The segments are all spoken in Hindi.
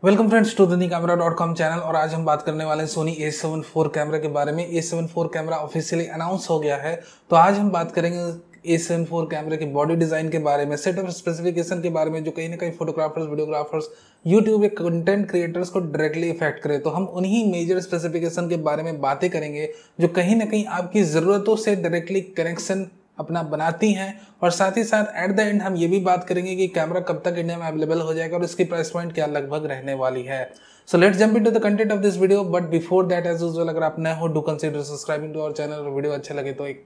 Welcome friends to camera.com channel. और आज हम बात करने वाले हैं सोनी A7 IV कैमरा के बारे में। A7 IV camera officially announce हो गया है, तो आज हम बात करेंगे A7 IV कैमरे के बॉडी डिजाइन के बारे में, सेटअप स्पेसिफिकेशन के बारे में, जो कहीं ना कहीं फोटोग्राफर्स, वीडियोग्राफर्स, यूट्यूब के कंटेंट क्रिएटर्स को डायरेक्टली इफेक्ट करे। तो हम उन्हीं मेजर स्पेसिफिकेशन के बारे में बातें करेंगे जो कहीं ना कहीं आपकी ज़रूरतों से डायरेक्टली कनेक्शन अपना बनाती हैं। और साथ ही साथ एट द एंड हम ये भी बात करेंगे कि कैमरा कब तक इंडिया में अवेलेबल हो जाएगा और इसकी प्राइस पॉइंट क्या लगभग रहने वाली है। So let's jump into the content of this video, but before that as usual अगर आप नए हो do consider subscribing to our channel और वीडियो अच्छा लगे तो एक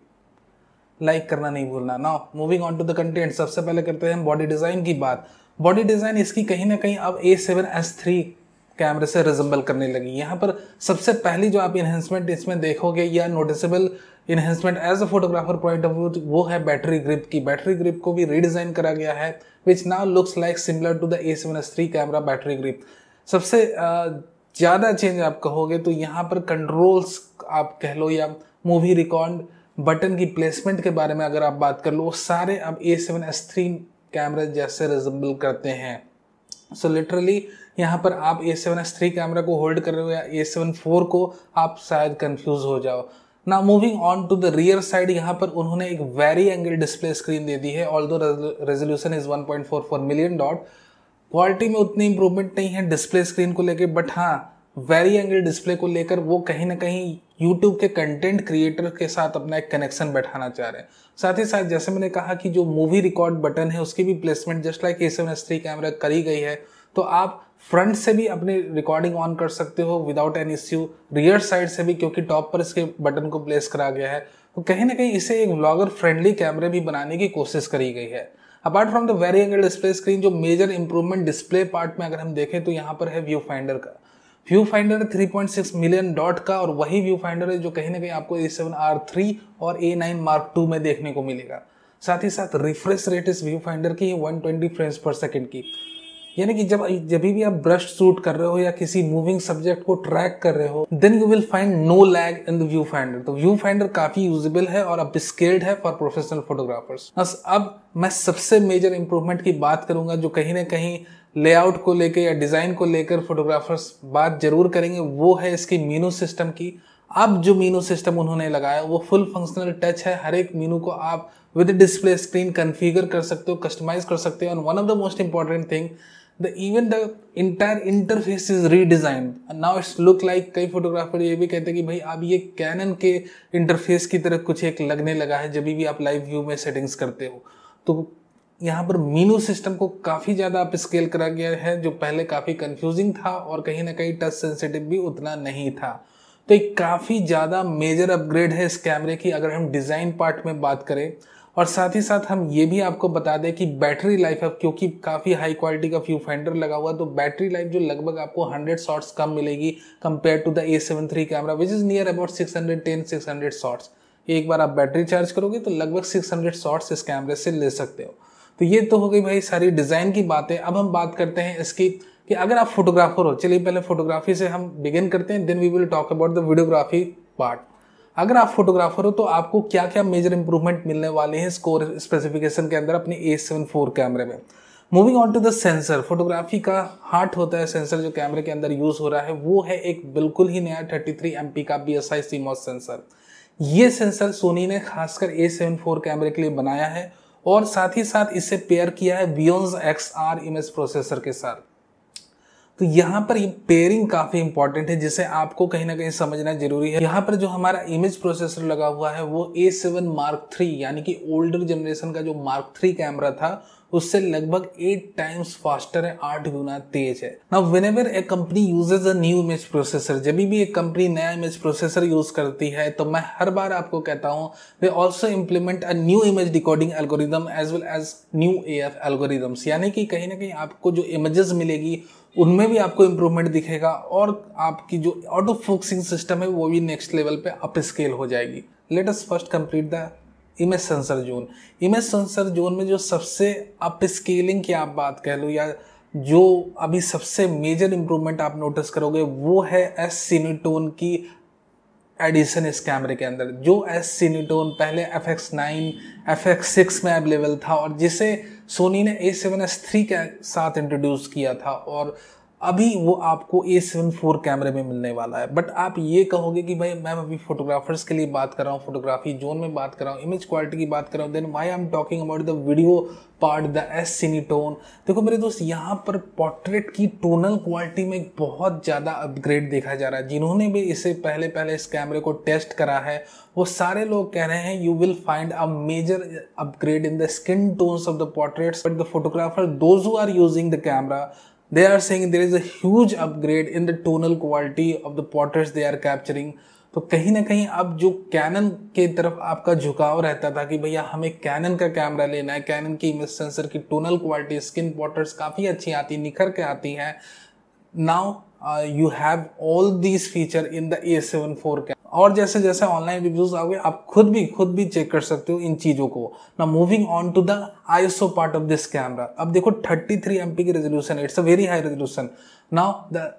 लाइक करना नहीं भूलना। Now moving on to the content, सबसे पहले करते हैं बॉडी डिजाइन की बात। बॉडी डिजाइन इसकी कहीं ना कहीं अब A7S III कैमरे से रिजेंबल करने लगी। यहाँ पर सबसे पहली जो आप इन्हेंसमेंट इसमें देखोगे या noticeable enhancement as a photographer point of view, वो है बैटरी ग्रिप की। बैटरी ग्रिप को भी रीडिजाइन करा गया है, which now looks like similar to the A7S III camera battery grip. सबसे ज़्यादा चेंज आप कहोगे तो यहाँ पर कंट्रोल्स आप कह लो या मूवी रिकॉर्ड बटन की प्लेसमेंट के बारे में अगर आप बात कर लो, वो सारे अब A7S III कैमरे जैसे रिजेंबल करते हैं। सो लिटरली यहाँ पर आप A7S III कैमरा को होल्ड कर रहे हो या A7 IV को, आप शायद कंफ्यूज हो जाओ। ना moving on to the rear side, यहाँ पर उन्होंने एक वेरी एंगल डिस्प्ले स्क्रीन दे दी है। Although resolution is 1.44 million dot, quality में उतनी इंप्रूवमेंट नहीं है डिस्प्ले स्क्रीन को लेकर, बट हाँ वेरी एंगल डिस्प्ले को लेकर वो कहीं ना कहीं यूट्यूब के कंटेंट क्रिएटर के साथ अपना एक कनेक्शन बैठाना चाह रहे हैं। साथ ही साथ जैसे मैंने कहा कि जो मूवी रिकॉर्ड बटन है उसकी भी placement just like A7S III camera करी गई है। तो आप फ्रंट से भी अपनी रिकॉर्डिंग ऑन कर सकते हो without any issue, rear side से भी, क्योंकि टॉप पर इसके बटन को प्लेस करा गया है। तो कहीं ना कहीं इसे एक व्लॉगर फ्रेंडली कैमरे भी बनाने की कोशिश करी गई है। Apart from the very angle display screen, जो मेजर इंप्रूवमेंट डिस्प्ले पार्ट में अगर हम देखें तो यहाँ पर है व्यू फाइंडर का। व्यू फाइंडर 3.6 मिलियन डॉट का, और वही व्यू फाइंडर है जो कहीं ना कहीं आपको A7R III और A9 Mark II में देखने को मिलेगा। साथ ही साथ रिफ्रेश रेट इस व्यू फाइंडर की 120 फ्रेम्स पर सेकंड की, यानी कि जब भी आप ब्रश शूट कर रहे हो या किसी मूविंग सब्जेक्ट को ट्रैक कर रहे हो, then you will find no lag in the viewfinder. तो व्यू फाइंडर काफी यूजेबल है और अब स्केल्ड है फॉर प्रोफेशनल फोटोग्राफर्स। बस अब मैं सबसे मेजर इंप्रूवमेंट की बात करूंगा जो कहीं ना कहीं लेआउट को लेकर या डिजाइन को लेकर फोटोग्राफर्स बात जरूर करेंगे, वो है इसकी मेनू सिस्टम की। अब जो मेनू सिस्टम उन्होंने लगाया वो फुल फंक्शनल टच है। हर एक मेनू को आप विद डिस्प्ले स्क्रीन कन्फिगर कर सकते हो, कस्टमाइज कर सकते हो। And one of the most important thing, even the entire interface is redesigned and now it's look like, कई फोटोग्राफर ये भी कहते हैं कि भाई अब ये कैनन के इंटरफेस की तरह कुछ एक लगने लगा है जब भी आप लाइव व्यू में सेटिंग्स करते हो। तो यहाँ पर मेनू सिस्टम को काफ़ी ज़्यादा अप स्केल करा गया है, जो पहले काफ़ी कंफ्यूजिंग था और कहीं ना कहीं टच सेंसिटिव भी उतना नहीं था। तो एक काफ़ी ज़्यादा मेजर अपग्रेड है इस कैमरे की अगर हम डिज़ाइन पार्ट में बात करें। और साथ ही साथ हम ये भी आपको बता दें कि बैटरी लाइफ है, क्योंकि काफ़ी हाई क्वालिटी का व्यू फाइंडर लगा हुआ, तो बैटरी लाइफ जो लगभग आपको 100 शॉट्स कम मिलेगी compare to the A7 III camera, which is near about 610-600 shots. एक बार आप बैटरी चार्ज करोगे तो लगभग 600 शॉट्स इस कैमरे से ले सकते हो। तो ये तो हो गई भाई सारी डिज़ाइन की बातें। अब हम बात करते हैं इसकी कि अगर आप फोटोग्राफर हो, चलिए पहले फोटोग्राफी से हम बिगिन करते हैं, then we will talk about the videography part. अगर आप फोटोग्राफर हो तो आपको क्या क्या मेजर इंप्रूवमेंट मिलने वाले हैं स्कोर स्पेसिफिकेशन के अंदर अपने A7 IV कैमरे में। Moving on to the sensor, photography का हार्ट होता है सेंसर जो कैमरे के अंदर यूज हो रहा है, वो है एक बिल्कुल ही नया 33 MP का BSI CMOS सेंसर। ये सेंसर सोनी ने खासकर A7 IV कैमरे के लिए बनाया है और साथ ही साथ इसे पेयर किया है Bionz XR इमेज प्रोसेसर के साथ। तो यहाँ पर ये पेयरिंग काफ़ी इंपॉर्टेंट है जिसे आपको कहीं ना कहीं समझना जरूरी है। यहाँ पर जो हमारा इमेज प्रोसेसर लगा हुआ है वो A7 Mark III, यानी कि ओल्डर जनरेशन का जो Mark III कैमरा था उससे लगभग 8 टाइम्स फास्टर है, 8 गुना तेज है। Now whenever A company uses a new image processor, जब भी एक कंपनी नया इमेज प्रोसेसर यूज करती है तो मैं हर बार आपको कहता हूँ we also implement a new image decoding algorithm as well as new AF algorithms, यानी कि कहीं ना कहीं आपको जो इमेजेस मिलेगी उनमें भी आपको इंप्रूवमेंट दिखेगा और आपकी जो ऑटो फोकसिंग सिस्टम है वो भी नेक्स्ट लेवल पे अप स्केल हो जाएगी। Let us first complete the image sensor zone. Image sensor zone में जो सबसे अप स्केलिंग की आप बात कह लो या जो अभी सबसे मेजर इंप्रूवमेंट आप नोटिस करोगे वो है S सिनेटोन की एडिशन इस कैमरे के अंदर। जो S सिनेटोन पहले FX9 FX6 में अवेलेबल था और जिसे सोनी ने A7S III के साथ इंट्रोड्यूस किया था और अभी वो आपको A7 IV कैमरे में मिलने वाला है। बट आप ये कहोगे कि भाई मैं अभी फोटोग्राफर्स के लिए बात कर रहा हूँ, फोटोग्राफी जोन में बात कर रहा हूँ, इमेज क्वालिटी की बात कर रहा हूँ, then why I am talking about the video part, the S Cinetone. देखो मेरे दोस्त, यहाँ पर पोर्ट्रेट की टोनल क्वालिटी में बहुत ज़्यादा अपग्रेड देखा जा रहा है। जिन्होंने भी इसे पहले इस कैमरे को टेस्ट करा है वो सारे लोग कह रहे हैं you will find a major upgrade in the skin tones of the portraits, but the photographer those who are using the camera they are saying there is a huge upgrade in the tonal quality of the portraits they are capturing। तो कहीं ना कहीं अब जो कैनन के तरफ आपका झुकाव रहता था कि भैया हमें कैनन का कैमरा लेना है, कैनन की इमेज सेंसर की टोनल क्वालिटी स्किन पोर्ट्रेट्स काफ़ी अच्छी आती, निखर के आती है, now you have all these feature in the A7 IV camera. और जैसे जैसे ऑनलाइन रिव्यूज आओगे आप खुद भी चेक कर सकते हो इन चीज़ों को। ना moving on to the ISO part of this camera. अब देखो 33 MP की resolution, it's a very high resolution. Now the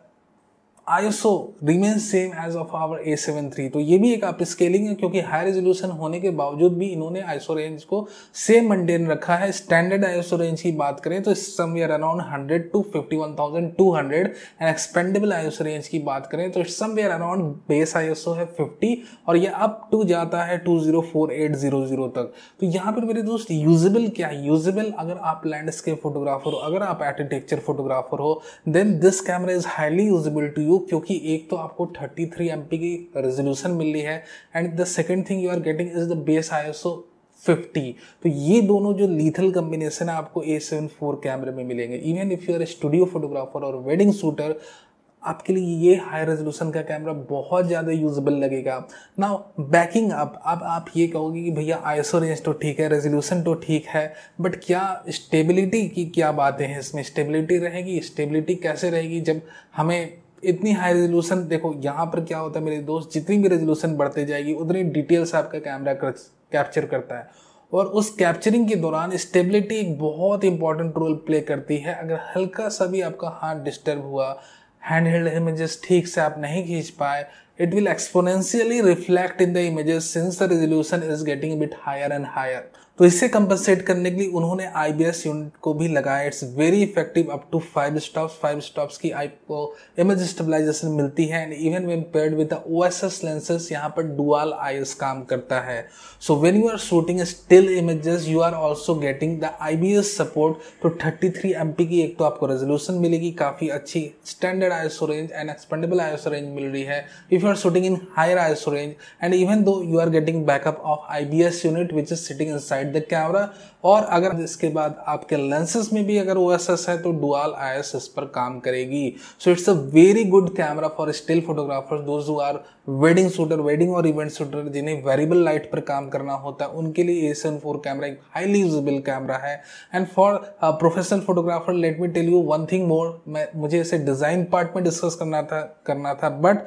ISO remain same as of our A7 III। तो ये भी एक आप स्केलिंग है, क्योंकि हाई रेजोल्यूशन होने के बावजूद भी इन्होंने ISO रेंज को सेम मेंटेन रखा है। स्टैंडर्ड ISO रेंज की बात करें तो somewhere around 100 to 51,200 and expandable ISO range की बात करें तो समवेयर अराउंड बेस ISO है 50 और ये अप टू जाता है 204800 तक। तो यहाँ पर मेरे दोस्त यूजेबल क्या है? यूजेबल अगर आप लैंडस्केप फोटोग्राफर हो, अगर आप आर्किटेक्चर फोटोग्राफर हो, then this camera is highly usable to you, क्योंकि एक तो आपको 33 MP की रेजोल्यूशन मिल रही है and the second thing you are getting is the base ISO 50। तो ये दोनों जो लीथल कॉम्बिनेशन है आपको A7 IV कैमरे में मिलेंगे। Even if you are studio photographer और वेडिंग शूटर, आपके लिए ये हाई रेजोल्यूशन का कैमरा बहुत ज़्यादा यूजेबल लगेगा। नाउ बैकिंग अप, अब आप ये कहोगे कि भैया ISO रेंज तो ठीक है, रेजोल्यूशन तो ठीक है, बट क्या स्टेबिलिटी की क्या बातें हैं इसमें? स्टेबिलिटी रहेगी? स्टेबिलिटी कैसे रहेगी जब हमें इतनी हाई रेजोल्यूशन, देखो यहाँ पर क्या होता है मेरे दोस्त, जितनी भी रेजोल्यूशन बढ़ते जाएगी उतनी डिटेल्स आपका कैमरा कैप्चर करता है और उस कैप्चरिंग के दौरान स्टेबिलिटी एक बहुत इंपॉर्टेंट रोल प्ले करती है। अगर हल्का सा भी आपका हाथ डिस्टर्ब हुआ, हैंड हेल्ड इमेजेस ठीक से आप नहीं खींच पाए, it will exponentially reflect in the images since the resolution is getting a bit higher and higher। तो इससे कंपनसेट करने के लिए उन्होंने IBS यूनिट को भी लगाया। It's very effective up to 5 stops की आपको इमेज स्टेबलाइजेशन मिलती है and even when paired with the OSS lenses यहाँ पर डुअल IS काम करता है। So when you are shooting still images you are also getting the IBS support. तो 33 MP की एक तो आपको रेजोल्यूशन मिलेगी, काफ़ी अच्छी standard ISO range and expandable ISO range मिल रही है if you are shooting in higher ISO range, and even though you are getting backup of IBS unit which is sitting inside the camera, और अगर इसके बाद आपके लेंसेज में भी अगर OSS है तो डुअल IS इस पर काम करेगी। So it's a very good camera for still photographers, those who are wedding shooter, wedding और इवेंट शूटर, जिन्हें वेरिएबल लाइट पर काम करना होता है, उनके लिए A7 IV कैमरा एक हाईली यूजेबल कैमरा है। And for professional photographer let me tell you one thing more, मुझे इसे डिजाइन पार्ट में डिस्कस करना था but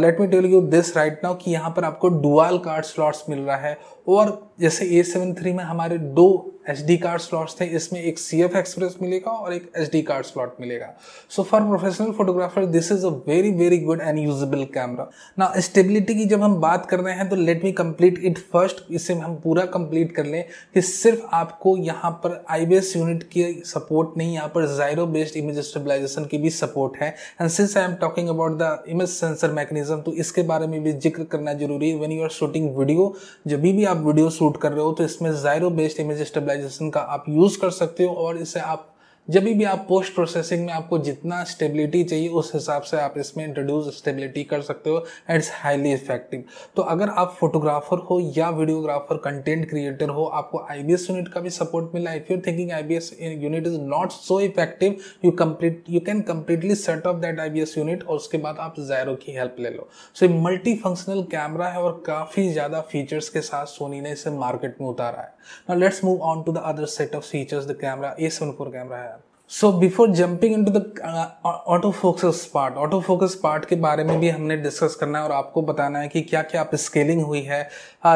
let me tell you this right now कि यहाँ पर आपको डुअल कार्ड स्लॉट्स मिल रहा है। और जैसे A7 III में हमारे 2 SD कार्ड स्लॉट्स थे, इसमें एक CF एक्सप्रेस मिलेगा और एक SD कार्ड स्लॉट मिलेगा। So for professional photographer this is a very very good and usable camera. ना स्टेबिलिटी की जब हम बात कर रहे हैं तो late me complete it first, इसे हम पूरा कंप्लीट कर लें कि सिर्फ आपको यहाँ पर IBS यूनिट की सपोर्ट नहीं, यहाँ पर जायरो बेस्ड इमेज स्टेबलाइजेशन की भी सपोर्ट है। And since I am talking about the image sensor mechanism, तो इसके बारे में भी जिक्र करना जरूरी है। When you are shooting video, जब भी आप वीडियो शूट कर रहे हो तो इसमें जायरो बेस्ड इमेज स्टेबलाइजेशन का आप यूज कर सकते हो और इसे आप जब भी आप पोस्ट प्रोसेसिंग में आपको जितना स्टेबिलिटी चाहिए उस हिसाब से आप इसमें इंट्रोड्यूस स्टेबिलिटी कर सकते हो एंड इट्स हाईली इफेक्टिव। तो अगर आप फोटोग्राफर हो या वीडियोग्राफर, कंटेंट क्रिएटर हो, आपको IBS यूनिट का भी सपोर्ट मिला। If you thinking IBS unit is not so effective, you can completely set of that IBS unit और उसके बाद आप जायरो की हेल्प ले लो। सो ये मल्टी फंक्शनल कैमरा है और काफी ज्यादा फीचर्स के साथ सोनी ने इसे मार्केट में उतारा है। Now let's move on to the other set of features the camera A7 IV camera है। So before jumping into the autofocus part के बारे में भी हमने डिस्कस करना है और आपको बताना है कि क्या क्या आप स्केलिंग हुई है।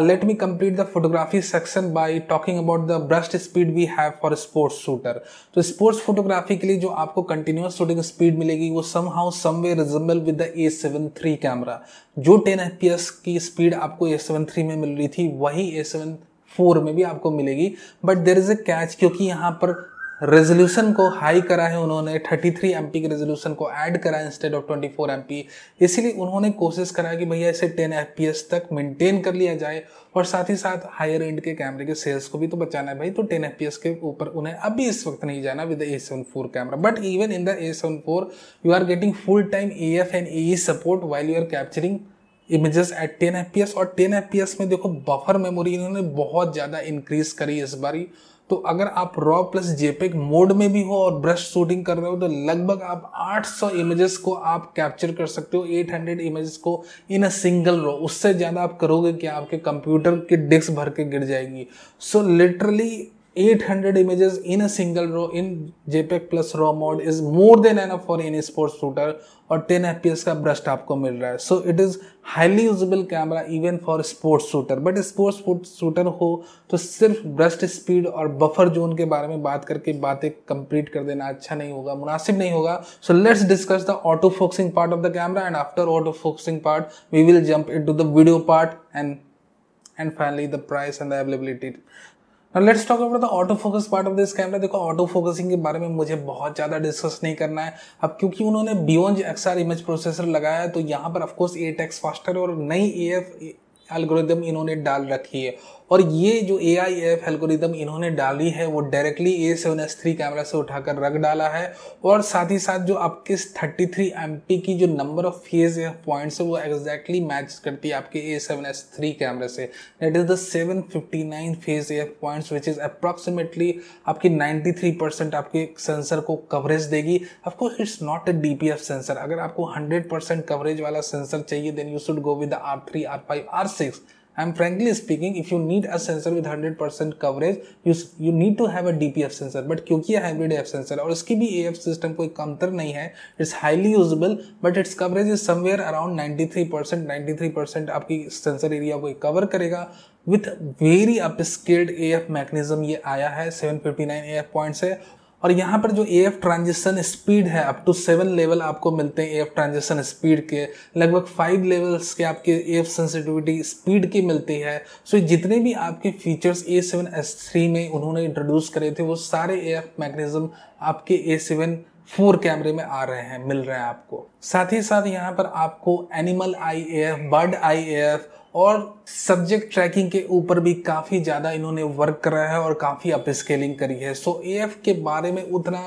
Let me complete the photography section by talking about the burst speed we have for sports shooter. तो स्पोर्ट्स फोटोग्राफी के लिए जो आपको कंटिन्यूअस शूटिंग स्पीड मिलेगी वो somehow someway resemble with the A7 III camera. जो 10 FPS की स्पीड आपको A7 III में मिल रही थी वही A7 IV में भी आपको मिलेगी, but there is a catch, क्योंकि यहाँ पर रेजोल्यूशन को हाई करा है उन्होंने, 33 MP के रेजोल्यूशन को ऐड करा है इंस्टेड ऑफ 24 MP। इसीलिए उन्होंने कोशिश करा कि भैया इसे 10 FPS तक मेंटेन कर लिया जाए और साथ ही साथ हायर एंड के कैमरे के सेल्स को भी तो बचाना है भाई, तो 10 FPS के ऊपर उन्हें अभी इस वक्त नहीं जाना with A7 IV camera. But even in the A7 IV you are getting full time AF and AE support while you are capturing images at 10 FPS। और 10 FPS में देखो बफर मेमोरी इन्होंने बहुत ज़्यादा इंक्रीज करी इस बारी। तो अगर आप रॉ प्लस जेपेग मोड में भी हो और ब्रश शूटिंग कर रहे हो तो लगभग आप 800 इमेजेस को आप कैप्चर कर सकते हो, 800 इमेजेस को इन अ सिंगल रॉ। उससे ज़्यादा आप करोगे कि आपके कंप्यूटर की डिस्क भर के गिर जाएगी। So literally 800 images in a single row in JPEG plus RAW mode is more than enough for any sports shooter और 10 FPS का ब्रस्ट आपको मिल रहा है। So it is highly usable camera even for sports shooter. But sports shooter हो तो सिर्फ ब्रस्ट स्पीड और बफर जोन के बारे में बात करके बातें कंप्लीट कर देना अच्छा नहीं होगा, मुनासिब नहीं होगा। So let's discuss the auto focusing part of the camera and after auto focusing part we will jump into the video part and finally the price and the availability. Now let's talk about the autofocus part of this camera। देखो ऑटो फोकसिंग के बारे में मुझे बहुत ज़्यादा डिस्कस नहीं करना है अब, क्योंकि उन्होंने बियॉन्ड XR इमेज प्रोसेसर लगाया है तो यहाँ पर ऑफकोर्स 8x फास्टर और नई AF एल्गोरिदम इन्होंने डाल रखी है। और ये जो AIF एल्गोरिदम इन्होंने डाली है वो डायरेक्टली A7S III कैमरा से उठाकर रख डाला है। और साथ ही साथ जो आपके 33 MP की जो नंबर ऑफ फेज पॉइंट्स है वो एग्जैक्टली मैच करती है आपके A7S III कैमरे से। That is the 759 phase points which is approximately आपकी 93% आपके सेंसर को कवरेज देगी। Of course it's not a DPF sensor. अगर आपको 100% कवरेज वाला सेंसर चाहिए then you should go with R3, R5, R6। I'm frankly speaking, if you need a sensor with 100% coverage, you need to have a DPF sensor। but क्योंकि ये hybrid AF sensor और इसकी भी AF system कोई कमतर नहीं है, it's highly usable, but its coverage is somewhere around 93%। 93% आपकी sensor area को cover करेगा with very upscaled AF mechanism। ये आया है 759 AF points है। और यहाँ पर जो AF ट्रांजिशन स्पीड है अप टू 7 लेवल आपको मिलते हैं AF ट्रांजिशन स्पीड के, लगभग 5 लेवल्स के आपके AF सेंसिटिविटी स्पीड की मिलती है। सो जितने भी आपके फीचर्स A7S III में उन्होंने इंट्रोड्यूस करे थे वो सारे AF मैकेनिज्म आपके A7 IV कैमरे में आ रहे हैं, मिल रहे हैं आपको। साथ ही साथ यहाँ पर आपको एनिमल आई AF, बर्ड आई AF और सब्जेक्ट ट्रैकिंग के ऊपर भी काफ़ी ज़्यादा इन्होंने वर्क करा है और काफ़ी अपस्केलिंग करी है। सो AF के बारे में उतना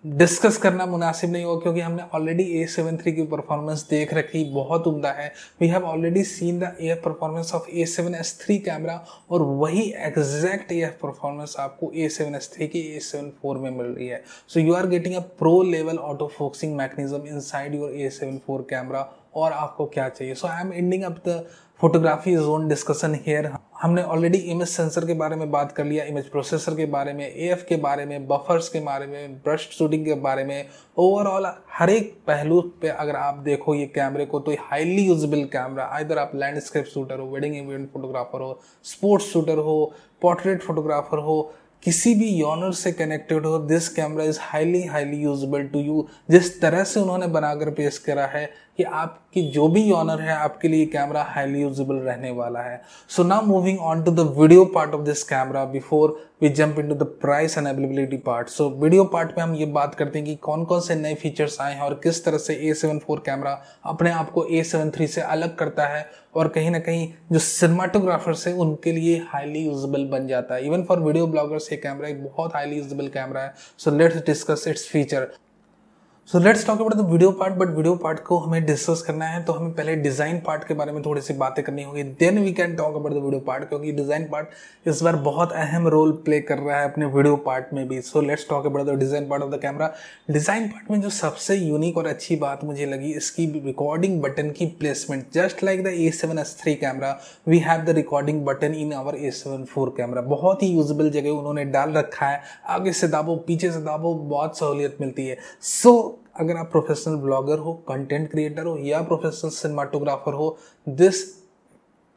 डिस्कस करना मुनासिब नहीं होगा क्योंकि हमने ऑलरेडी A7 III की परफॉर्मेंस देख रखी, बहुत उम्दा है। We have already seen the AF performance of A7S III camera और वही एग्जैक्ट AF परफॉर्मेंस आपको A7S III की A7 IV में मिल रही है। So you are getting a pro level autofocusing mechanism inside your A7 IV camera. और आपको क्या चाहिए? So I am ending up the photography zone discussion here. हमने ऑलरेडी इमेज सेंसर के बारे में बात कर लिया, इमेज प्रोसेसर के बारे में, AF के बारे में, बफर्स के बारे में, ब्रश शूटिंग के बारे में, ओवरऑल हर एक पहलू पे अगर आप देखो ये कैमरे को तो हाईली यूजेबल कैमरा। आइदर आप लैंडस्केप शूटर हो, वेडिंग इवेंट फोटोग्राफर हो, स्पोर्ट्स शूटर हो, पोर्ट्रेट फोटोग्राफर हो, किसी भी यॉनर से कनेक्टेड हो, this camera is highly usable to you. जिस तरह से उन्होंने बनाकर पेश करा है कि आपकी जो भी यॉनर है आपके लिए कैमरा हाईली यूजेबल रहने वाला है। So now moving on to the video part of this camera before we jump into the price and availability part. So video part में हम ये बात करते हैं कि कौन कौन से नए फीचर्स आए हैं और किस तरह से A7 IV कैमरा अपने आप को A7 III से अलग करता है और कहीं ना कहीं जो सिनेमाटोग्राफर्स है उनके लिए हाईली यूजेबल बन जाता है। इवन फॉर वीडियो ब्लॉगर्स ये कैमरा एक बहुत हाईली यूजेबल कैमरा है। So let's discuss its feature. So let's talk about the video part. But video part को हमें डिस्कस करना है तो हमें पहले डिज़ाइन पार्ट के बारे में थोड़ी सी बातें करनी होगी, then we can talk about the video part, क्योंकि डिज़ाइन पार्ट इस बार बहुत अहम रोल प्ले कर रहा है अपने वीडियो पार्ट में भी। So let's talk about the design part of the camera. Design part में जो सबसे यूनिक और अच्छी बात मुझे लगी इसकी रिकॉर्डिंग बटन की placement. Just like the A7S III camera we have the recording button in our A7 IV camera. बहुत ही यूजेबल जगह उन्होंने डाल रखा है, आगे से दाबो पीछे से दाबो, बहुत सहूलियत मिलती है। सो अगर आप प्रोफेशनल ब्लॉगर हो, कंटेंट क्रिएटर हो या प्रोफेशनल सिनेमाटोग्राफर हो, this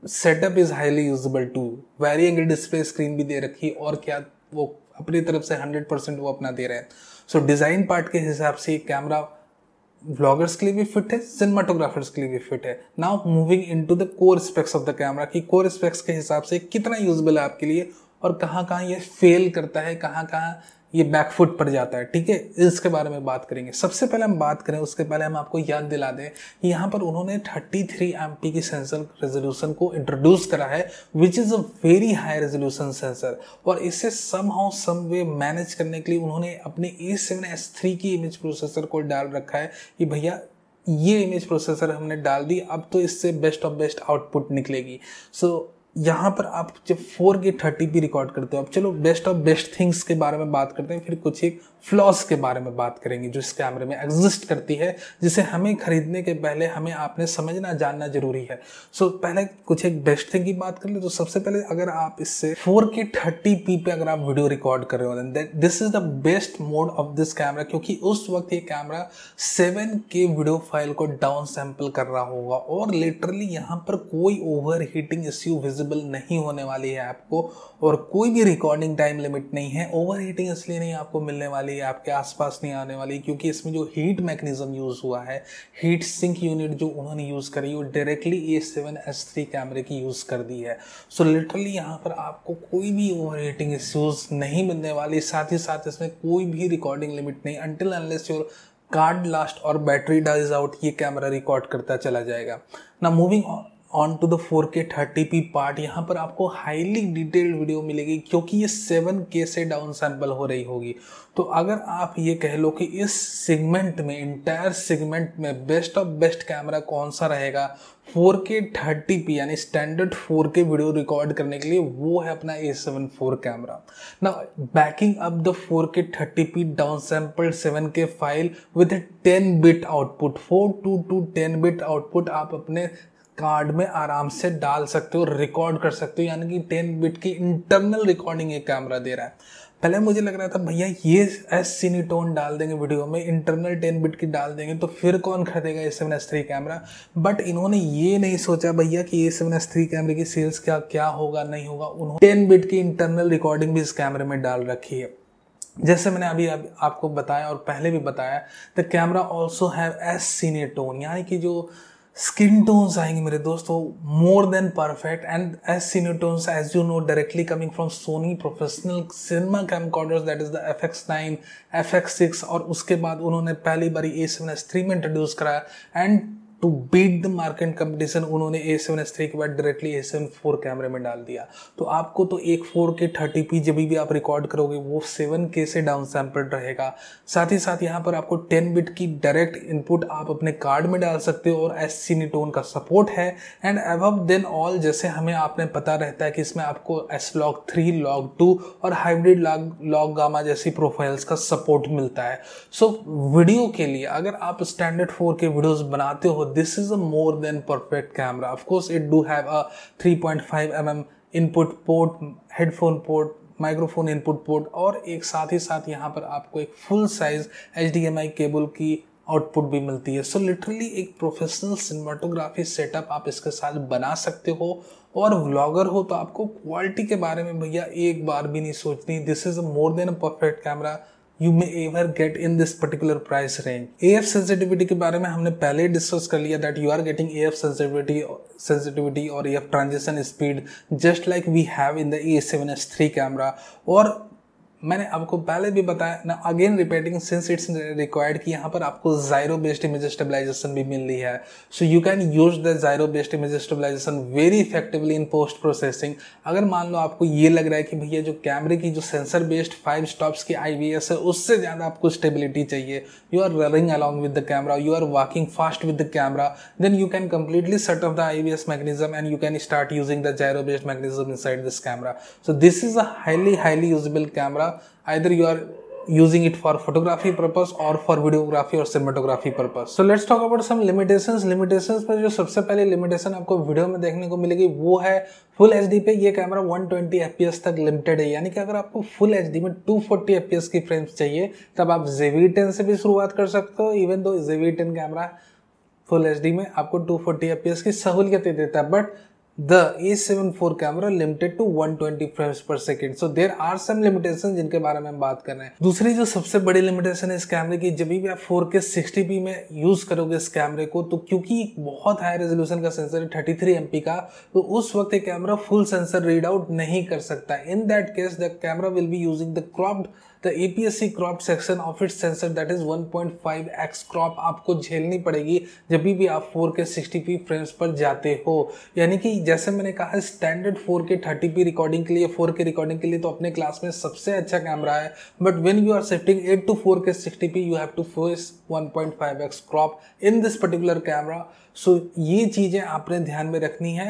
setup is highly usable too. Vari angle display screen भी दे रखी और क्या वो अपनी तरफ से 100% वो अपना दे रहे हैं। सो डिज़ाइन पार्ट के हिसाब से कैमरा व्लॉगर्स के लिए भी फिट है, सिनेमाटोग्राफर्स के लिए भी फिट है। Now moving into the core specs of the camera कि कोर स्पेक्स के हिसाब से कितना यूजेबल है आपके लिए और कहाँ कहाँ ये फेल करता है, कहाँ कहाँ ये बैकफुट पर जाता है, ठीक है। इसके बारे में बात करेंगे। सबसे पहले हम बात करें उसके पहले हम आपको याद दिला दें कि यहाँ पर उन्होंने 33 MP की सेंसर रेजोल्यूशन को इंट्रोड्यूस करा है, which is a very high resolution sensor. और इसे समहाउ सम वे मैनेज करने के लिए उन्होंने अपने A7S3 की इमेज प्रोसेसर को डाल रखा है कि भैया ये इमेज प्रोसेसर हमने डाल दी, अब तो इससे बेस्ट ऑफ बेस्ट आउटपुट निकलेगी। सो यहाँ पर आप जब 4K 30p रिकॉर्ड करते हो, अब चलो बेस्ट ऑफ बेस्ट थिंग्स के बारे में बात करते हैं, फिर कुछ एक फ्लॉस के बारे में बात करेंगे जो इस कैमरे में एग्जिस्ट करती है, जिसे हमें खरीदने के पहले हमें आपने समझना जानना जरूरी है। सो पहले कुछ एक बेस्ट थिंग की बात कर ले तो सबसे पहले अगर आप इससे 4K 30p पे अगर आप वीडियो रिकॉर्ड कर रहे हो, this is the best mode of this camera, क्योंकि उस वक्त ये कैमरा 7K वीडियो फाइल को डाउन सैंपल कर रहा होगा और लिटरली यहाँ पर कोई ओवर हीटिंग इश्यू विजिबल नहीं होने वाली है आपको, और कोई भी रिकॉर्डिंग टाइम लिमिट नहीं है। ओवर हीटिंग इसलिए नहीं आपको मिलने वाली, आपके आसपास नहीं आने वाली, क्योंकि इसमें जो हीट मैकेनिज्म यूज हुआ है, हीट सिंक यूनिट जो उन्होंने यूज करी वो डायरेक्टली A7S3 कैमरे की यूज कर दी है। सो लिटरली यहाँ पर आपको कोई भी ओवर हीटिंग इश्यूज नहीं मिलने वाली। साथ ही साथ इसमें कोई भी रिकॉर्डिंग लिमिट नहीं, until unless your card last और बैटरी डाइज आउट, ये कैमरा रिकॉर्ड करता चला जाएगा ना। Moving on to the 4K 30p part, यहाँ पर आपको हाईली डिटेल्ड वीडियो मिलेगी क्योंकि ये 7K से डाउन सैंपल हो रही होगी। तो अगर आप ये कह लो कि इस सेगमेंट में, इंटायर सेगमेंट में बेस्ट ऑफ बेस्ट कैमरा कौन सा रहेगा 4K 30p यानी स्टैंडर्ड 4K वीडियो रिकॉर्ड करने के लिए, वो है अपना A7 IV कैमरा। ना banking up the 4K 30p down sampled 7K file with 10 bit output, 4 to 10 bit output आप अपने कार्ड में आराम से डाल सकते हो, रिकॉर्ड कर सकते हो, यानी कि 10 बिट की इंटरनल रिकॉर्डिंग ये कैमरा दे रहा है। पहले मुझे लग रहा था भैया ये S-Cinetone डाल देंगे वीडियो में, इंटरनल 10 बिट की डाल देंगे तो फिर कौन खरीदेगा A7S3 कैमरा। बट इन्होंने ये नहीं सोचा भैया कि A7S3 कैमरे की सेल्स क्या होगा नहीं होगा, उन्होंने 10 बिट की इंटरनल रिकॉर्डिंग भी इस कैमरे में डाल रखी है। जैसे मैंने अभी आपको बताया और पहले भी बताया, the camera also have S-Cinetone, यानी कि जो स्किन टोन्स आएंगे मेरे दोस्तों more than perfect. And S-Cinetones as you know directly coming from Sony professional cinema camcorders, that is the FX9, FX6, और उसके बाद उन्होंने पहली बारी A7S3 में इंट्रोड्यूस कराया। And to beat the market competition उन्होंने A7S3 के बाद डायरेक्टली A7 IV कैमरे में डाल दिया। तो आपको तो एक 4K 30p जब भी आप रिकॉर्ड करोगे वो 7K से डाउन सैंपल्ड रहेगा। साथ ही साथ यहाँ पर आपको 10 बिट की डायरेक्ट इनपुट आप अपने कार्ड में डाल सकते हो और S-Cinetone का सपोर्ट है। एंड अबव देन ऑल, जैसे हमें आपने पता रहता है कि इसमें आपको S-Log3, Log2 और हाइब्रिड लॉग गामा जैसी प्रोफाइल्स का सपोर्ट मिलता है। सो वीडियो के लिए अगर आप स्टैंडर्ड 4K वीडियोस बनाते हो, this is a more than perfect camera. Of course it do have a 3.5 mm input port, headphone port, microphone input port, और एक साथ ही साथ यहाँ पर आपको एक फुल साइज HDMI केबल की आउटपुट भी मिलती है। सो लिटरली एक प्रोफेशनल सिनेमाटोग्राफी सेटअप आप इसके साथ बना सकते हो। और व्लॉगर हो तो आपको क्वालिटी के बारे में भैया एक बार भी नहीं सोचनी। This is more than a perfect camera you may ever get in this particular price range. AF sensitivity के बारे में हमने पहले डिस्कस कर लिया that you are getting AF sensitivity और AF transition speed just like we have in the A7S3 camera। और मैंने आपको पहले भी बताया ना, again repeating since it's required कि यहाँ पर आपको जायरो बेस्ड इमेज स्टेबलाइजेशन भी मिल रही है। So you can use the gyro based image stabilisation very effectively in post processing. अगर मान लो आपको ये लग रहा है कि भैया जो कैमरे की जो सेंसर बेस्ड 5 स्टॉप्स की IVS है उससे ज़्यादा आपको स्टेबिलिटी चाहिए, you are running along with the camera, you are walking fast with the camera, then you can completely shut off the IVS mechanism and you can start using the gyro based mechanism inside this camera. So this is a highly usable camera. Either you are using it for photography purpose or for videography or cinematography purpose. So let's talk about some limitations. Limitations पर जो सबसे पहले limitation आपको वीडियो में देखने को मिलेगी वो है फुल HD पे ये कैमरा 120 FPS तक लिमिटेड है। यानी कि अगर आपको फुल HD में 240 FPS की फ्रेम्स चाहिए तब आप ZV-10 से भी शुरुआत कर सकते हो। Even though ZV-10 camera full HD में आपको 240 FPS की सहूलियत देता है, but the A7 IV camera limited to 120 frames per second. So there are some limitations जिनके बारे में हम बात कर रहे हैं। दूसरी जो सबसे बड़ी लिमिटेशन है इस कैमरे की, जब भी आप 4K 60p में यूज करोगे इस कैमरे को, तो क्योंकि बहुत हाई रेजोल्यूशन का सेंसर है 33 MP का, तो उस वक्त ये camera full sensor read out नहीं कर सकता। In that case the camera will be using the cropped the APS-C crop section of its sensor that is 1.5x crop आपको झेलनी पड़ेगी जब भी आप 4K 60p फ्रेम्स पर जाते हो। यानी कि जैसे मैंने कहा स्टैंडर्ड 4K 30p रिकॉर्डिंग के लिए 4K रिकॉर्डिंग के लिए तो अपने क्लास में सबसे अच्छा कैमरा है, but when you are shifting it to 4K 60p you have to face 1.5x crop in this particular camera. So ये चीजें आपने ध्यान में रखनी है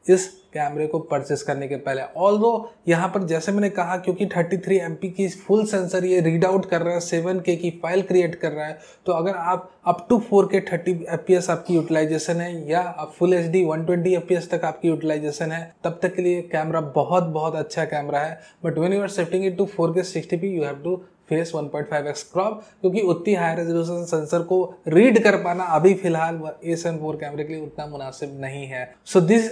इस कैमरे को परचेस करने के पहले। ऑल्दो यहाँ पर जैसे मैंने कहा क्योंकि 33 MP की फुल सेंसर ये रीड आउट कर रहा है, 7K की फाइल क्रिएट कर रहा है, तो अगर आप अप टू 4K 30 FPS आपकी यूटिलाइजेशन है या फुल HD 120 FPS तक आपकी यूटिलाइजेशन है, तब तक के लिए कैमरा बहुत अच्छा कैमरा है। But when you are shifting it to 4K 60p you have to face 1.5x crop, क्योंकि उतनी हाई रेजोल्यूशन सेंसर को रीड कर पाना अभी फिलहाल A7 IV कैमरे के लिए उतना मुनासिब नहीं है। So these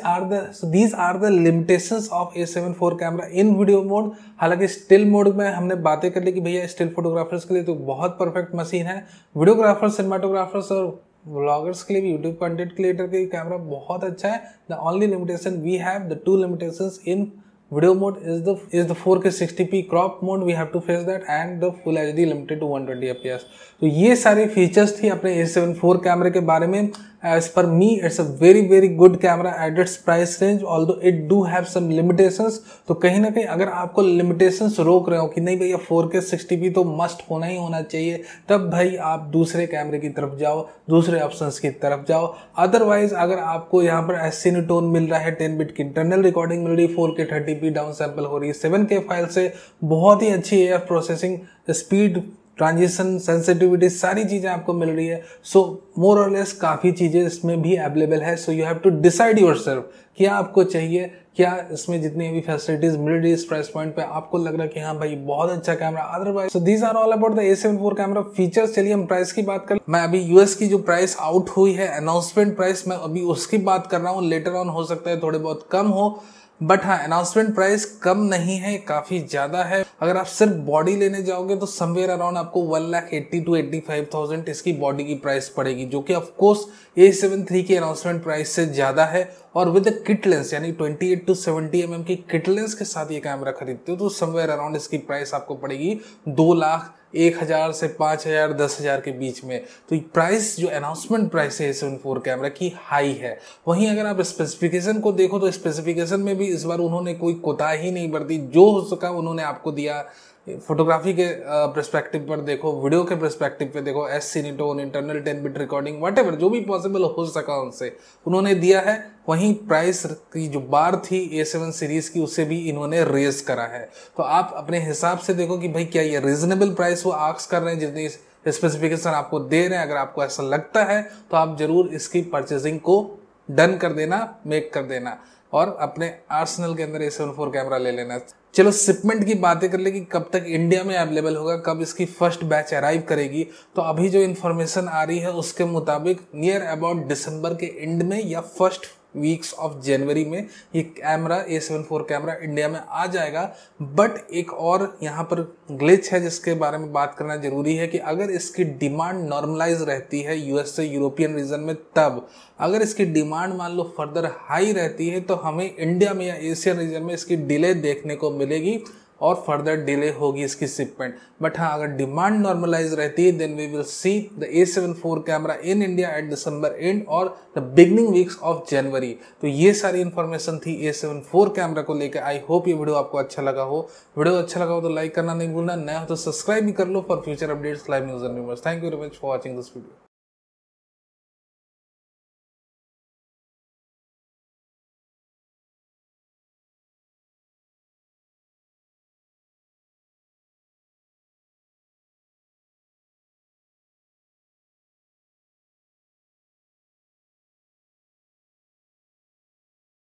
are the limitations of A7 IV camera in video mode. हालांकि स्टिल मोड में हमने बातें कर ली कि भैया स्टिल फोटोग्राफर्स के लिए तो बहुत परफेक्ट मशीन है, वीडियोग्राफर्स, सिनेमाटोग्राफर्स और व्लॉगर्स के लिए भी, यूट्यूब कंटेंट क्रिएटर के लिए कैमरा बहुत अच्छा है। The only limitation we have, the two limitations in video mode is the 4K 60p crop mode, we have to face that, and the full HD limited to 120 fps। तो ये सारे फीचर्स थी अपने A7 IV कैमरे के बारे में। As per me it's a very good camera at its price range, although it do have some limitations। तो कहीं ना कहीं अगर आपको limitations रोक रहे हो कि नहीं भैया 4K 60p तो मस्ट होना ही होना चाहिए, तब भाई आप दूसरे कैमरे की तरफ जाओ, दूसरे ऑप्शंस की तरफ जाओ। अदरवाइज अगर आपको यहाँ पर एसिनोटोन मिल रहा है, 10 बिट की इंटरनल रिकॉर्डिंग मिल रही है, 4K 30p डाउन सैंपल हो रही है, 7K फाइल से बहुत ही अच्छी AF processing speed, transition, sensitivity, सारी चीजें आपको मिल रही है। सो मोर और लेस काफी चीजें इसमें भी अवेलेबल है। So you have to decide yourself क्या आपको चाहिए, क्या इसमें जितनी भी फैसिलिटीज मिल रही है इस प्राइस पॉइंट पे आपको लग रहा है कि हाँ भाई बहुत अच्छा camera. Otherwise so these are all about the A7 IV camera features. चलिए हम प्राइस की बात कर। मैं अभी यूएस की जो प्राइस आउट हुई है अनाउंसमेंट प्राइस, मैं अभी उसकी बात कर रहा हूँ। लेटर ऑन हो सकता है थोड़े बहुत कम हो, बट हाँ अनाउंसमेंट प्राइस कम नहीं है, काफी ज्यादा है। अगर आप सिर्फ बॉडी लेने जाओगे तो समवेयर अराउंड आपको 1,80,000 to 85,000 इसकी बॉडी की प्राइस पड़ेगी, जो कि ऑफ कोर्स A7 III की अनाउंसमेंट प्राइस से ज्यादा है। और विद किट लेंस यानी 28 to 70 mm की किट लेंस के साथ ये कैमरा खरीदते हो तो समवेयर अराउंड इसकी प्राइस आपको पड़ेगी 2,01,000 से 5,000 10,000 के बीच में। तो प्राइस जो अनाउंसमेंट प्राइस है A7 IV कैमरा की हाई है। वहीं अगर आप स्पेसिफिकेशन को देखो तो स्पेसिफिकेशन में भी इस बार उन्होंने कोई कोताही नहीं बरती, जो हो सका उन्होंने आपको दिया। फोटोग्राफी के पर्सपेक्टिव पर देखो, वीडियो के पर्सपेक्टिव पे देखो, एसिनोटोन, इंटरनल 10 बिट रिकॉर्डिंग, व्हाटएवर जो भी पॉसिबल हो सका उनसे उन्होंने दिया है। वहीं प्राइस की जो बार थी A7 सीरीज की उसे भी इन्होंने रेज करा है। तो आप अपने हिसाब से देखो कि भाई क्या ये रीजनेबल प्राइस वो आस्क कर रहे हैं, जितनी स्पेसिफिकेशन आपको दे रहे हैं। अगर आपको ऐसा लगता है तो आप जरूर इसकी परचेजिंग को डन कर देना, मेक कर देना और अपने आर्सेनल के अंदर A7 IV कैमरा ले लेना। चलो शिपमेंट की बातें कर ले कि कब तक इंडिया में अवेलेबल होगा, कब इसकी फर्स्ट बैच अराइव करेगी। तो अभी जो इन्फॉर्मेशन आ रही है उसके मुताबिक नियर अबाउट दिसंबर के एंड में या फर्स्ट वीक्स ऑफ जनवरी में ये camera A7 IV camera India में आ जाएगा। बट एक और यहाँ पर ग्लिच है जिसके बारे में बात करना जरूरी है कि अगर इसकी डिमांड नॉर्मलाइज रहती है यूएस से यूरोपियन रीजन में, तब अगर इसकी डिमांड मान लो फर्दर हाई रहती है तो हमें इंडिया में या एशियन रीजन में इसकी डिले देखने को मिलेगी और फर्दर डिले होगी इसकी शिपमेंट। बट हाँ अगर डिमांड नॉर्मलाइज रहती है then we will see the A7 IV camera in India at December end और the beginning weeks of January. तो ये सारी इन्फॉर्मेशन थी A7 IV कैमरा को लेकर। आई होप ये वीडियो आपको अच्छा लगा हो। वीडियो अच्छा लगा हो तो लाइक करना नहीं भूलना, नया हो तो सब्सक्राइब भी कर लो for future updates, live news and news. Thank you very much for watching this video.